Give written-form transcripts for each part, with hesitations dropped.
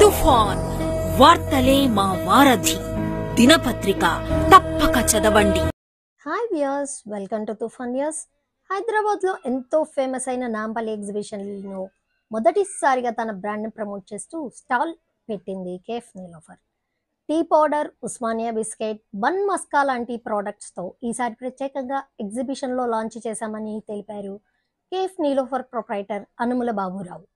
తుఫాన్ వార్తలే మా వారధి దినపత్రిక తప్పక చదవండి. హాయ్ వ్యూయర్స్, వెల్కమ్ టు తుఫాన్ న్యూస్. హైదరాబాద్ లో ఎంతో ఫేమస్ అయిన నాంపల్లి ఎగ్జిబిషన్ ను మొదటిసారిగా తన బ్రాండ్ ని ప్రమోట్ చేస్తూ స్టాల్ పెట్టింది cafe Niloufer. Tea powder, Osmania biscuit, bun maska లాంటి ప్రోడక్ట్స్ తో ఈసారి ప్రత్యేకంగా ఎగ్జిబిషన్ లో లాంచ్ చేశామని తెలిపారు కేఫ్ నీలోఫర్ ప్రొప్రైటర్ అనుముల బాబురావు.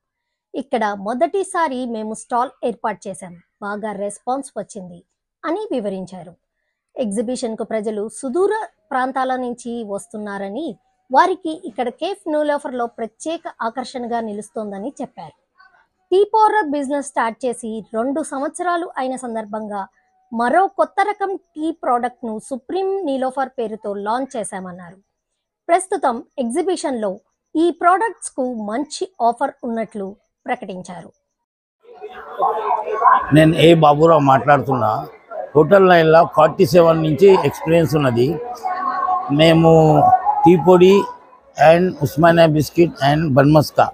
ఇక్కడ మొదటిసారి మేము స్టాల్ ఏర్పాటు చేశాం, బాగా రెస్పాన్స్ వచ్చింది అని వివరించారు. ఎగ్జిబిషన్కు ప్రజలు సుదూర ప్రాంతాల నుంచి వస్తున్నారని, వారికి ఇక్కడ కేఫ్ నీలోఫర్లో ప్రత్యేక ఆకర్షణగా నిలుస్తోందని చెప్పారు. టీ పౌడర్ బిజినెస్ స్టార్ట్ చేసి 2 సంవత్సరాలు అయిన సందర్భంగా మరో కొత్త రకం టీ ప్రోడక్ట్ను సుప్రీం నీలోఫర్ పేరుతో లాంచ్ చేశామన్నారు. ప్రస్తుతం ఎగ్జిబిషన్లో ఈ ప్రోడక్ట్స్కు మంచి ఆఫర్ ఉన్నట్లు ప్రకటించారు. నేను ఏ బాబురావు మాట్లాడుతున్నా. హోటల్ లైన్లో 47 నుంచి ఎక్స్పీరియన్స్ ఉన్నది. మేము టీ పొడి and Osmania biscuit and bun maska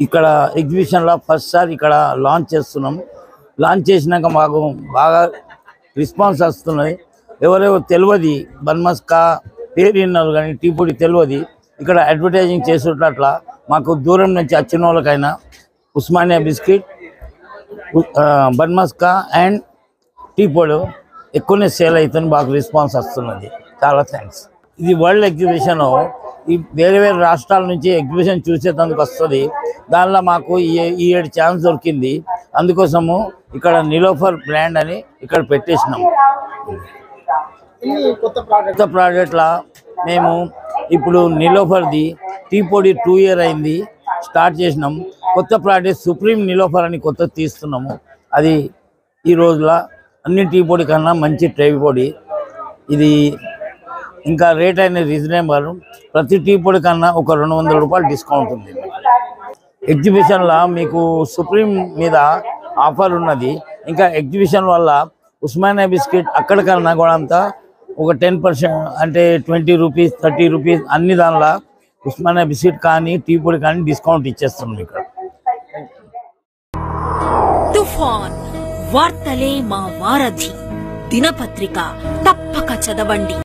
ఇక్కడ ఎగ్జిబిషన్లో ఫస్ట్ సారి ఇక్కడ లాంచ్ చేస్తున్నాం. లాంచ్ చేసినాక మాకు బాగా రెస్పాన్స్ వస్తున్నది. ఎవరెవరు తెలియదు, బన్మస్కా పేరు విన్నారు కానీ టీ పొడి తెలియదు. ఇక్కడ అడ్వర్టైజింగ్ చేసేటట్లా మాకు దూరం నుంచి వచ్చిన వాళ్ళకైనా Osmania biscuit, bun maska and tea పొడి ఎక్కువనే సేల్ అవుతుంది. బాగా రెస్పాన్స్ వస్తున్నది. చాలా థ్యాంక్స్. ఇది వరల్డ్ ఎగ్జిబిషన్. ఈ వేరే వేరే రాష్ట్రాల నుంచి ఎగ్జిబిషన్ చూసేందుకు వస్తుంది. దానిలో మాకు ఈ 7 ఛాన్స్ దొరికింది. అందుకోసము ఇక్కడ నీలోఫర్ బ్రాండ్ అని ఇక్కడ పెట్టేసినాం. కొత్త ప్రాజెక్ట్లా మేము ఇప్పుడు నీలోఫర్ది టీ పొడి 2 years అయింది స్టార్ట్ చేసినాం. కొత్త ప్రాజెక్ట్ సుప్రీం నీలోఫర్ అని కొత్త తీస్తున్నాము. అది ఈ రోజుల అన్ని టీ పొడి కన్నా మంచి టీ పొడి. ఇది ఇంకా రేట్ అనేది రీజనబుల్. ప్రతి టీ పొడి కన్నా ఒక 200 రూపాయలు డిస్కౌంట్ ఉంది. ఎగ్జిబిషన్లో మీకు సుప్రీం మీద ఆఫర్ ఉన్నది. ఇంకా ఎగ్జిబిషన్ వల్ల ఉస్మానియా బిస్కెట్ అక్కడికన్నా కూడా అంతా ఒక 10% అంటే 20 రూపీస్ 30 రూపీస్ అన్ని దానిలో ఉస్మానియా బిస్కెట్ కానీ టీ పొడి కానీ డిస్కౌంట్ ఇచ్చేస్తున్నాం ఇక్కడ. తుఫాన్ వార్తలే మా వారధి దినపత్రిక తప్పక చదవండి.